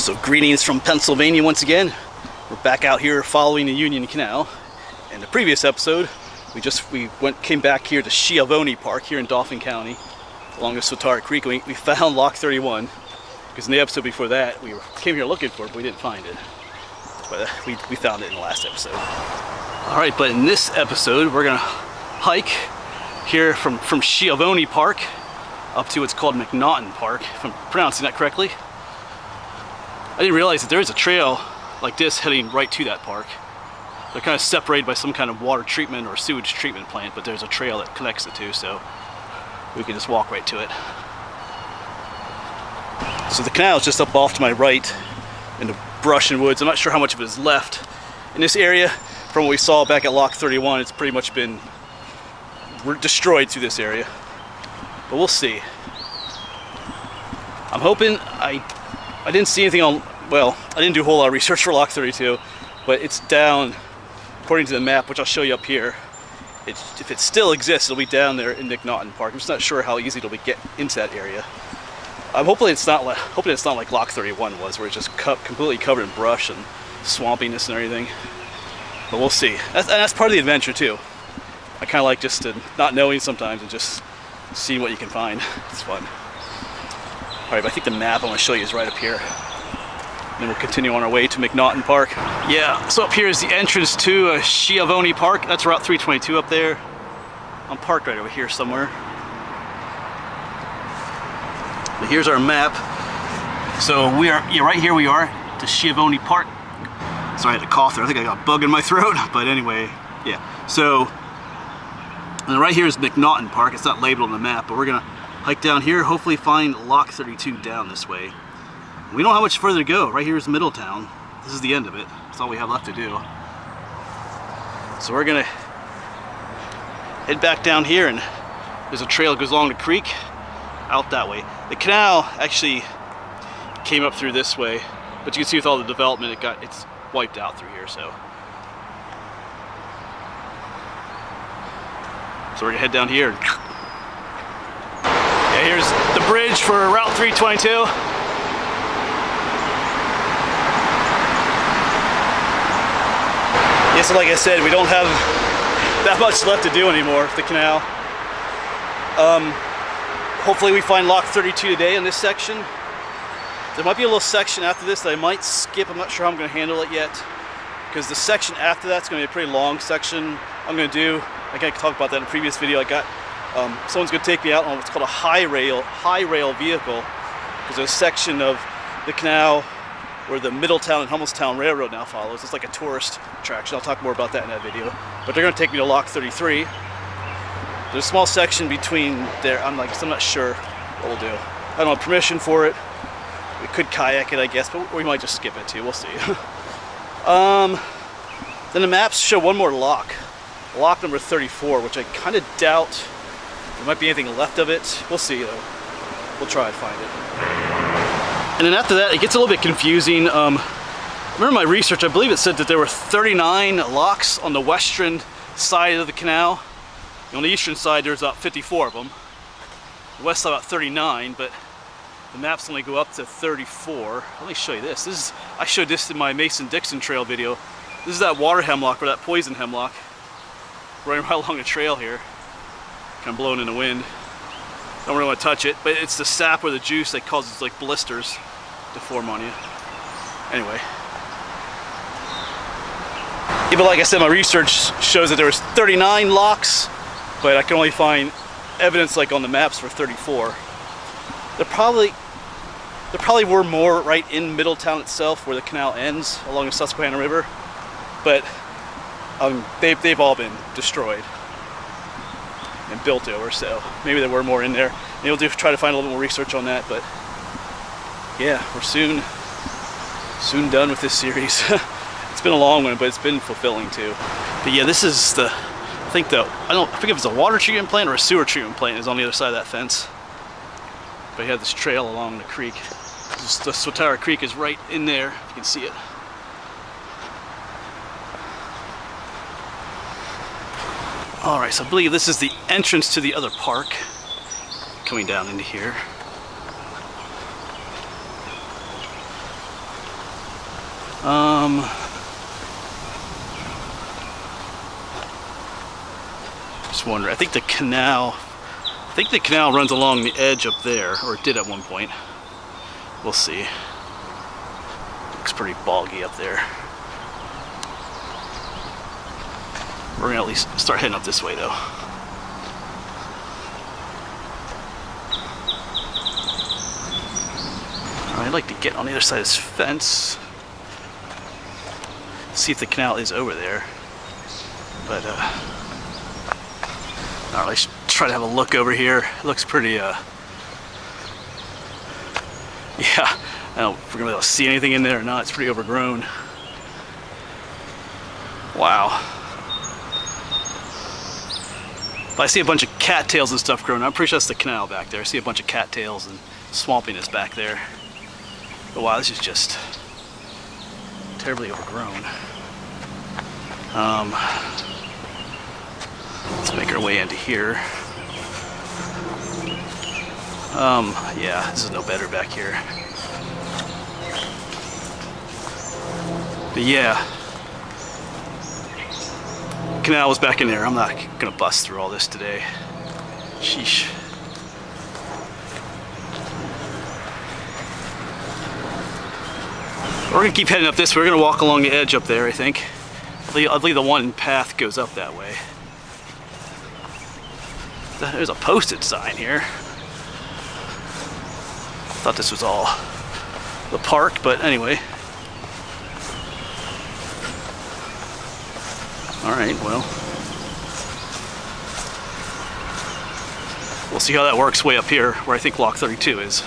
So greetings from Pennsylvania once again. We're back out here following the Union Canal. In the previous episode, we came back here to Schiavone Park here in Dauphin County along the Swatara Creek. We found Lock 31 because in the episode before that we came here looking for it, but we didn't find it. But we found it in the last episode. Alright, but in this episode we're gonna hike here from Schiavone Park up to what's called McNaughton Park, if I'm pronouncing that correctly. I didn't realize that there is a trail like this heading right to that park. They're kind of separated by some kind of water treatment or sewage treatment plant, but there's a trail that connects the two, so we can just walk right to it. So the canal is just up off to my right in the brush and woods. I'm not sure how much of it is left in this area. From what we saw back at Lock 31, it's pretty much been destroyed through this area. But we'll see. I'm hoping I didn't see anything on, well, I didn't do a whole lot of research for Lock 32, but it's down, according to the map, which I'll show you up here. If it still exists, it'll be down there in McNaughton Park. I'm just not sure how easy it'll be to get into that area. I'm hoping it's not like Lock 31 was, where it's just completely covered in brush and swampiness and everything. But we'll see. That's part of the adventure too. I kind of like just not knowing sometimes and just seeing what you can find. It's fun. Alright, but I think the map I want to show you is right up here. And then we'll continue on our way to McNaughton Park. Yeah, so up here is the entrance to Schiavone Park. That's Route 322 up there. I'm parked right over here somewhere. But here's our map. So right here we are to Schiavone Park. Sorry, I had to cough there. I think I got a bug in my throat. But anyway, yeah. So, and right here is McNaughton Park. It's not labeled on the map, but we're gonna hike down here, hopefully find Lock 32 down this way. We don't have much further to go. Right here is Middletown. This is the end of it. That's all we have left to do. So we're gonna head back down here, and there's a trail that goes along the creek out that way. The canal actually came up through this way, but you can see with all the development it's wiped out through here. So we're gonna head down here. Yeah, here's the bridge for Route 322. Yeah, so like I said, we don't have that much left to do anymore with the canal. Hopefully we find Lock 32 today in this section. There might be a little section after this that I might skip. I'm not sure how I'm going to handle it yet, because the section after that's going to be a pretty long section. I'm going to do, I can talk about that in a previous video. I got someone's going to take me out on what's called a high rail vehicle, because there's a section of the canal where the Middletown and Womelsdorf Railroad now follows. It's like a tourist attraction. I'll talk more about that in that video. But they're going to take me to Lock 33. There's a small section between there. I'm not sure what we'll do. I don't have permission for it. We could kayak it, I guess, but we might just skip it too. We'll see. Then the maps show one more lock. Lock number 34, which I kind of doubt there might be anything left of it. We'll see though. We'll try and find it. And then after that, it gets a little bit confusing. Remember my research, I believe it said that there were 39 locks on the western side of the canal. On the eastern side, there's about 54 of them. The west side about 39, but the maps only go up to 34. Let me show you this. I showed this in my Mason-Dixon Trail video. This is that water hemlock, or that poison hemlock, running right along the trail here. Kind of blowing in the wind. Don't really want to touch it, but it's the sap or the juice that causes like blisters to form on you. Anyway. Yeah, but like I said, my research shows that there was 39 locks, but I can only find evidence like on the maps for 34. There probably were more right in Middletown itself, where the canal ends along the Susquehanna River, but they've all been destroyed and built over, so maybe there were more in there. Maybe we'll try to find a little bit more research on that, but yeah, we're soon done with this series. It's been a long one, but it's been fulfilling too. But yeah, this is I forget if it's a water treatment plant or a sewer treatment plant is on the other side of that fence. But you have this trail along the creek. The Swatara Creek is right in there, if you can see it. Alright, so I believe this is the entrance to the other park, coming down into here. Just wondering. I think the canal runs along the edge up there, or it did at one point. We'll see. Looks pretty boggy up there. We're gonna at least start heading up this way though. I'd like to get on the other side of this fence. See if the canal is over there. But alright, let's try to have a look over here. It looks pretty yeah, I don't know if we're gonna be able to see anything in there or not. It's pretty overgrown. Wow. But I see a bunch of cattails and stuff growing. I'm pretty sure that's the canal back there. I see a bunch of cattails and swampiness back there. But wow, this is just terribly overgrown. Let's make our way into here. Yeah, this is no better back here. But yeah, canal was back in there. I'm not gonna bust through all this today. Sheesh. We're gonna keep heading up this way. We're gonna walk along the edge up there, I think. I believe the one path goes up that way. There's a posted sign here. Thought this was all the park, but anyway. Alright, well. We'll see how that works way up here, where I think Lock 32 is.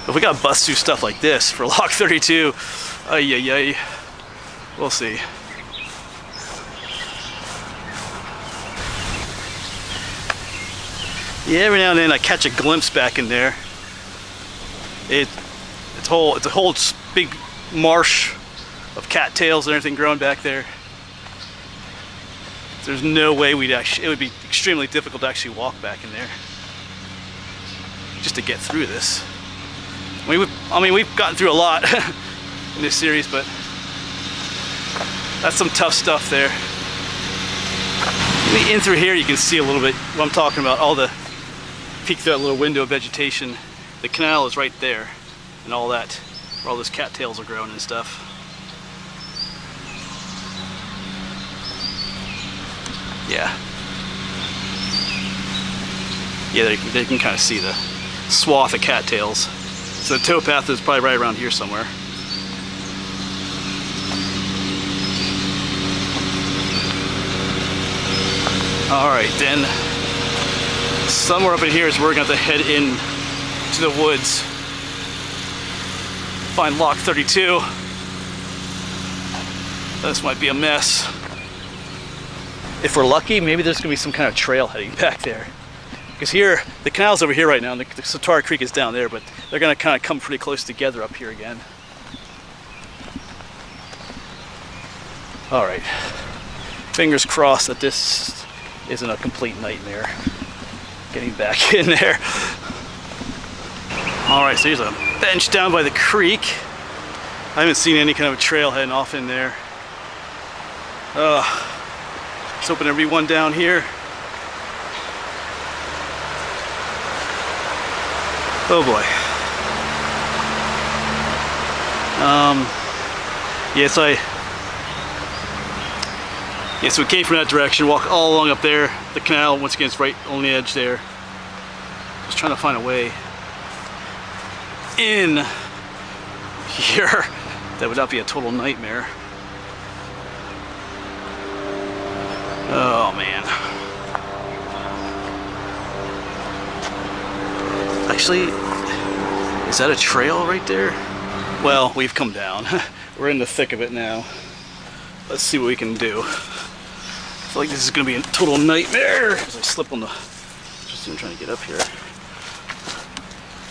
If we gotta bust through stuff like this for Lock 32, ay. We'll see. Yeah, every now and then I catch a glimpse back in there. It's a whole big marsh of cattails and everything growing back there. There's no way it would be extremely difficult to actually walk back in there just to get through this. I mean, we've gotten through a lot in this series, but that's some tough stuff there. In through here, you can see a little bit what I'm talking about. All the peek through that little window of vegetation. The canal is right there, and all that, where all those cattails are growing and stuff. Yeah. Yeah, they can kind of see the swath of cattails. So the towpath is probably right around here somewhere. Alright, then somewhere up in here is where we're going to have to head in to the woods. Find Lock 32. This might be a mess. If we're lucky, maybe there's going to be some kind of trail heading back there. Because here, the canal's over here right now, and the Satara Creek is down there, but they're going to kind of come pretty close together up here again. Alright. Fingers crossed that this isn't a complete nightmare. Getting back in there. Alright, so here's a bench down by the creek. I haven't seen any kind of a trail heading off in there. Just hoping there'll be one down here. Oh boy. So we came from that direction, walk all along up there. The canal, once again, is right on the edge there. Just trying to find a way in here that would not be a total nightmare. Oh man. Actually, is that a trail right there? Well, we've come down. We're in the thick of it now. Let's see what we can do. I feel like this is going to be a total nightmare as I slip on the... Just even trying to get up here.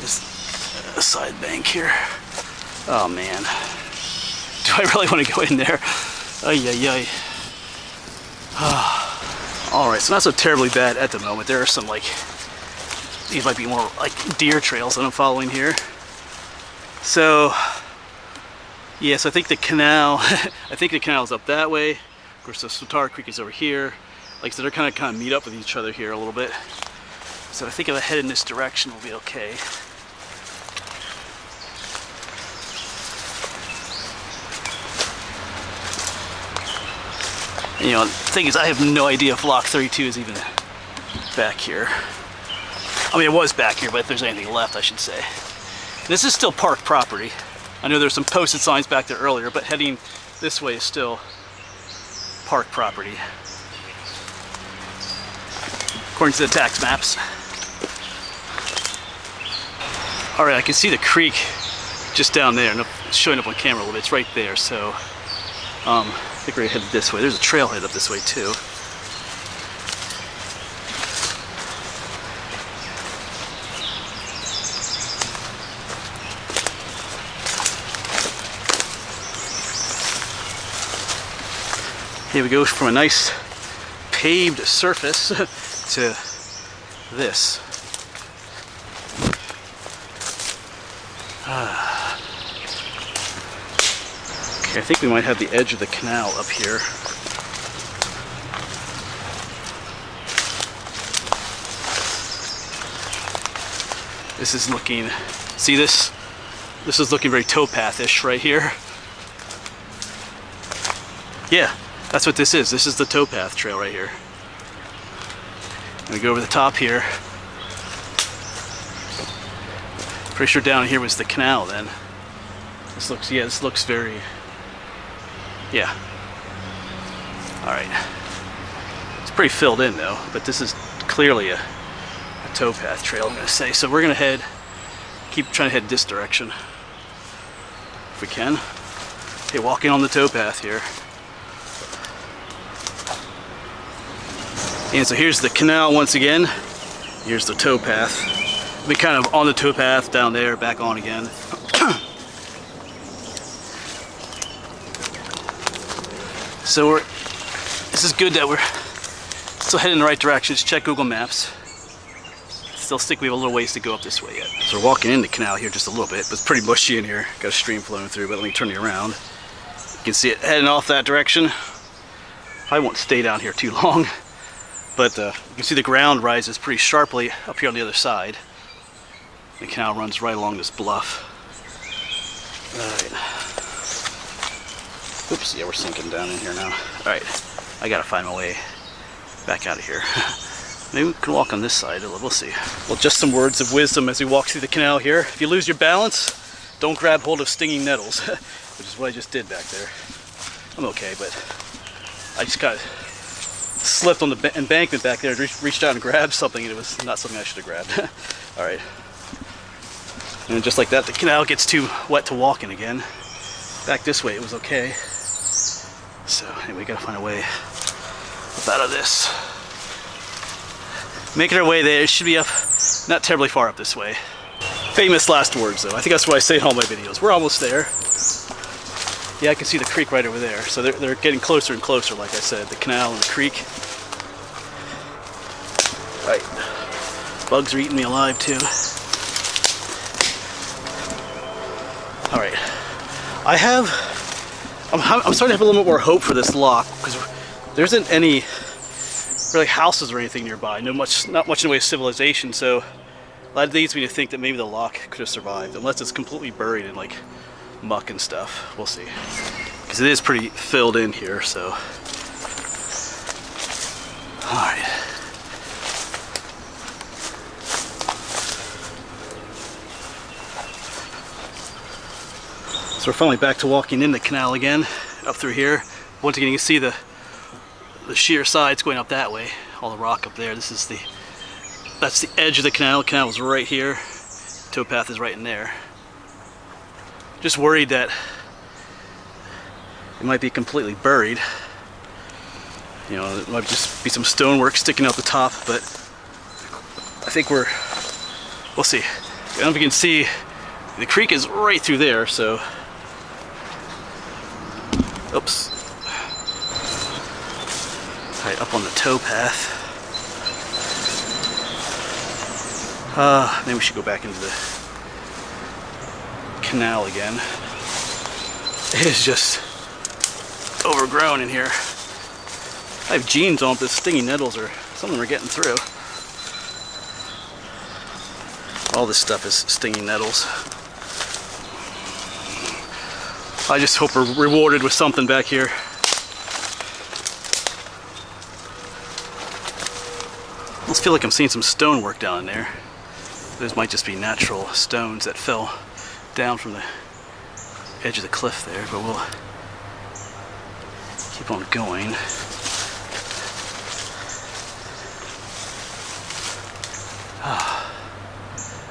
This side bank here. Oh man. Do I really want to go in there? Ay. Alright, so not so terribly bad at the moment. There are some, like, these might be more like deer trails that I'm following here. So, yes, I think the canal, I think the canal is up that way. Of course, the Swatara Creek is over here. Like I said, they're kind of meet up with each other here a little bit. So I think if I head in this direction, we'll be okay. You know, the thing is, I have no idea if Lock 32 is even back here. I mean, it was back here, but if there's anything left, I should say. This is still park property. I know there's some posted signs back there earlier, but heading this way is still park property, according to the tax maps. All right, I can see the creek just down there, and it's showing up on camera a little bit. It's right there, so I think we're headed this way. There's a trailhead up this way too. Here we go from a nice paved surface to this. Okay, I think we might have the edge of the canal up here. This is looking, see this? This is looking very towpath-ish right here. Yeah, that's what this is. This is the towpath trail right here. And we go over the top here. Pretty sure down here was the canal then. This looks, yeah, this looks very, yeah. All right. It's pretty filled in though, but this is clearly a towpath trail, I'm gonna say. So we're gonna head, keep trying to head this direction if we can. Okay, walking on the towpath here. And so here's the canal once again. Here's the towpath. We're kind of on the towpath down there, back on again. So this is good that we're still heading in the right direction. Just check Google Maps. Still think we have a little ways to go up this way yet. So we're walking in the canal here just a little bit, but it's pretty mushy in here. Got a stream flowing through, but let me turn you around. You can see it heading off that direction. I won't stay down here too long. But you can see the ground rises pretty sharply up here on the other side. The canal runs right along this bluff. Alright. Oops, yeah, we're sinking down in here now. Alright, I gotta find my way back out of here. Maybe we can walk on this side a little, we'll see. Well, just some words of wisdom as we walk through the canal here. If you lose your balance, don't grab hold of stinging nettles, which is what I just did back there. I'm okay, but I just got slipped on the embankment back there, reached out and grabbed something, and it was not something I should have grabbed. All right. And just like that, the canal gets too wet to walk in again. Back this way, it was okay. So anyway, we gotta find a way up out of this. Making our way there. It should be up, not terribly far up this way. Famous last words, though. I think that's what I say in all my videos. We're almost there. Yeah, I can see the creek right over there. So they're getting closer and closer, like I said, the canal and the creek. Right. Bugs are eating me alive, too. All right. I'm starting to have a little bit more hope for this lock, because there isn't any really houses or anything nearby. Not much in the way of civilization, so that leads me to think that maybe the lock could have survived, unless it's completely buried in like muck and stuff. We'll see. Because it is pretty filled in here, so. Alright. So we're finally back to walking in the canal again, up through here. Once again, you can see the sheer sides going up that way, all the rock up there. That's the edge of the canal. The canal is right here. Towpath is right in there. Just worried that it might be completely buried. You know, it might just be some stonework sticking out the top, but I think we'll see. I don't know if you can see, the creek is right through there, so. Oops. Right up on the towpath. Maybe we should go back into the canal again. It is just overgrown in here. I have jeans on, but the stinging nettles are, some of them are getting through. All this stuff is stinging nettles. I just hope we're rewarded with something back here. I almost feel like I'm seeing some stonework down in there. Those might just be natural stones that fell down from the edge of the cliff there, but we'll keep on going.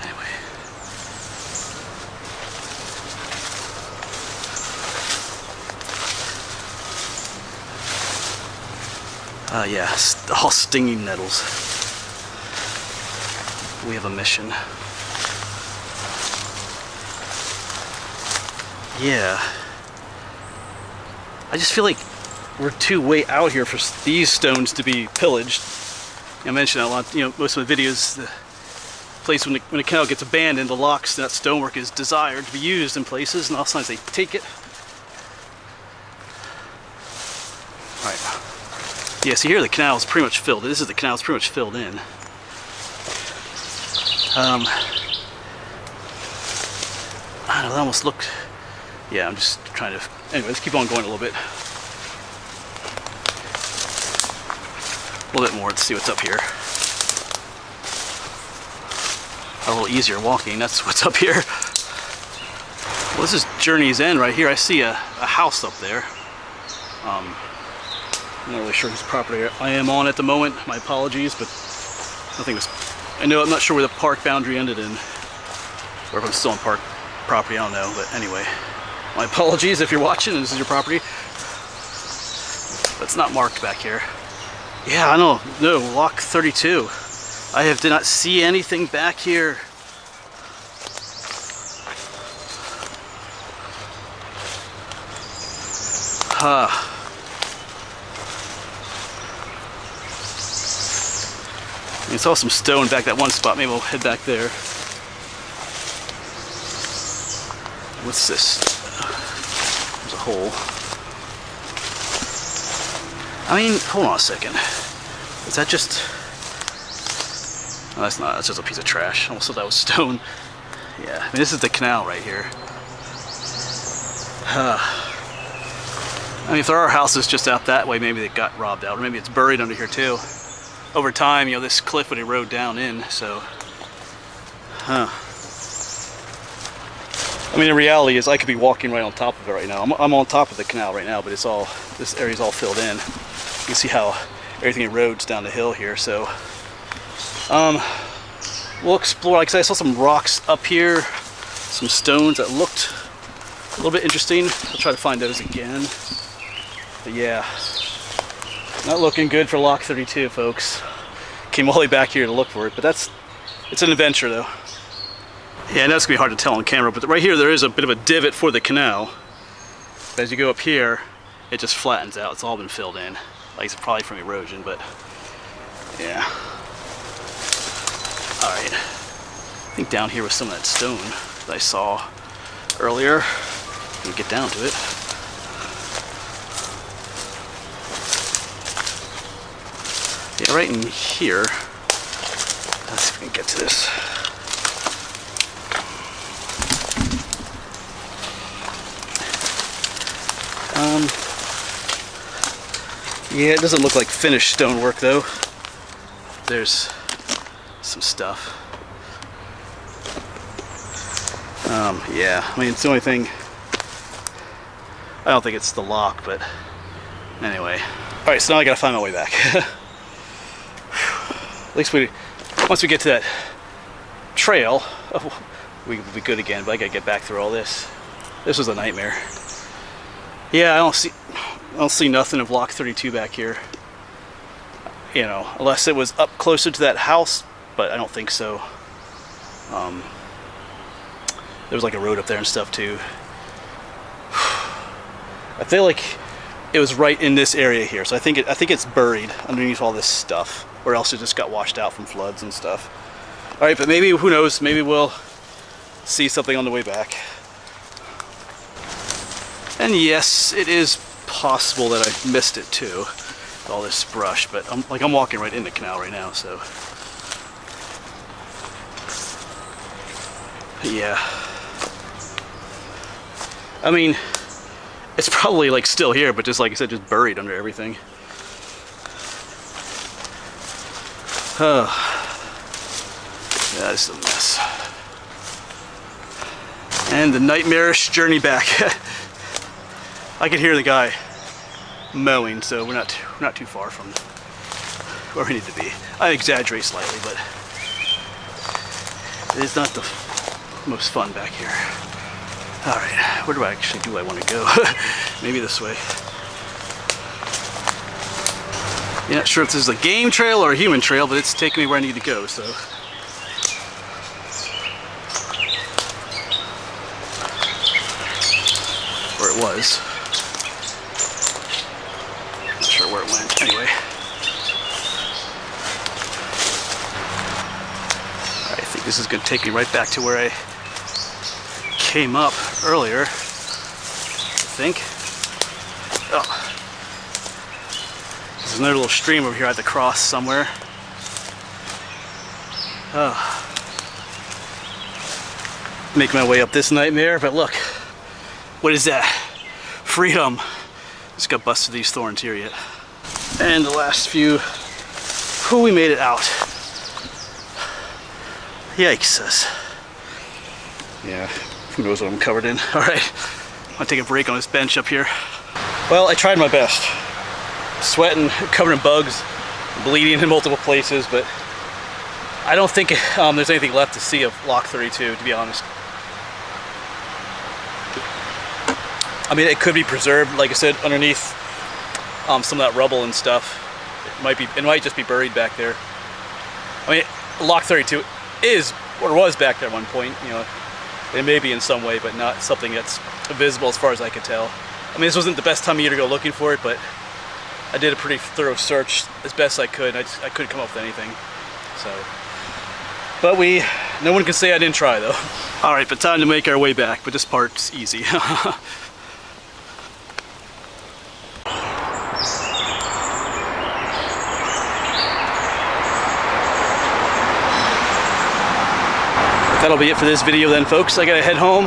Anyway. Yeah, all stinging nettles. We have a mission. Yeah. I just feel like we're too way out here for these stones to be pillaged. I mentioned that a lot, most of the videos, the place when the canal gets abandoned, the locks, that stonework is desired to be used in places, and oftentimes they take it. Alright. Yeah, see here the canal is pretty much filled. This is the canal is pretty much filled in. I don't know, that almost looked... Yeah, I'm just trying to... Anyway, let's keep on going a little bit. A little bit more to see what's up here. A little easier walking, that's what's up here. Well, this is Journey's End right here. I see a house up there. I'm not really sure whose property I am on at the moment. My apologies, but nothing was... I'm not sure where the park boundary ended in. Or if I'm still on park property, I don't know. But anyway, my apologies if you're watching and this is your property. But it's not marked back here. Yeah, I know. No, lock 32. I did not see anything back here. I saw some stone back that one spot. Maybe we'll head back there. What's this? There's a hole. I mean, hold on a second. Is that just... No, that's not. That's just a piece of trash. I almost thought that was stone. Yeah, I mean, this is the canal right here. I mean, if there are houses just out that way, maybe they got robbed out, or maybe it's buried under here too. Over time, this cliff would erode down in, so... I mean, the reality is I could be walking right on top of it right now. I'm on top of the canal right now, but it's all... This area's all filled in. You can see how everything erodes down the hill here, so... We'll explore. Like I said, I saw some rocks up here, some stones that looked a little bit interesting. I'll try to find those again. But yeah, not looking good for Lock 32, folks. Came all the way back here to look for it, but it's an adventure though. Yeah, and that's gonna be hard to tell on camera, but right here there is a bit of a divot for the canal. But as you go up here, it just flattens out. It's all been filled in. Like it's probably from erosion, but yeah. Alright, I think down here was some of that stone that I saw earlier. We'll get down to it. Yeah, right in here. Let's see if we can get to this. Yeah, it doesn't look like finished stonework though. There's some stuff. Yeah, I mean, it's the only thing. I don't think it's the lock, but anyway. Alright, so now I gotta find my way back. At least once we get to that trail, we will be good again, but I gotta get back through all this. This was a nightmare. Yeah, I don't see nothing of Lock 32 back here. Unless it was up closer to that house, but I don't think so. There was like a road up there and stuff too. I feel like it was right in this area here, so I think it's buried underneath all this stuff, or else it just got washed out from floods and stuff. All right, but maybe, who knows? Maybe we'll see something on the way back. And yes, it is possible that I missed it too, with all this brush, but I'm walking right in the canal right now, so. Yeah. I mean, it's probably like still here, but just like I said, just buried under everything. Oh. Yeah, this is a mess. And the nightmarish journey back. I could hear the guy mowing, so we're not too far from where we need to be. I exaggerate slightly, but it is not the most fun back here. All right, where do I want to go? Maybe this way. You're not sure if this is a game trail or a human trail, but it's taking me where I need to go, so. Where it was. Not sure where it went. Anyway. I think this is going to take me right back to where I came up earlier. I think. Oh. There's another little stream over here I have to cross somewhere. Oh. Make my way up this nightmare, but look. What is that? Freedom. Just got busted these thorns here yet. And the last few. Whew, we made it out. Yikes. Yeah, who knows what I'm covered in. Alright, I'll take a break on this bench up here. Well, I tried my best. Sweating, covered in bugs, bleeding in multiple places, but I don't think there's anything left to see of Lock 32, to be honest. I mean, it could be preserved, like I said, underneath some of that rubble and stuff. It might just be buried back there. I mean, Lock 32 is, or was back there at one point, you know. It may be in some way, but not something that's visible as far as I could tell. I mean, this wasn't the best time of year to go looking for it, but I did a pretty thorough search as best I could. I couldn't come up with anything, so. But no one can say I didn't try, though. All right, but time to make our way back, but this part's easy. That'll be it for this video then, folks. I gotta head home,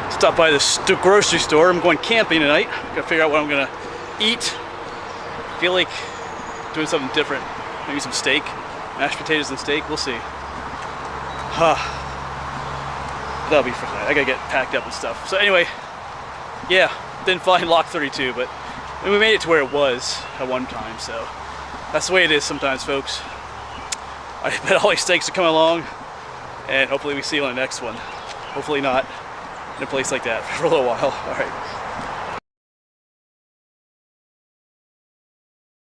stop by the grocery store. I'm going camping tonight. Gotta figure out what I'm gonna eat. Feel like doing something different. Maybe some steak, mashed potatoes and steak. We'll see. That'll be for tonight. I gotta get packed up and stuff. So anyway, yeah, didn't find Lock 32, but we made it to where it was at one time. So that's the way it is sometimes, folks. I bet always thanks for coming along. And hopefully we see you on the next one. Hopefully not in a place like that for a little while. All right.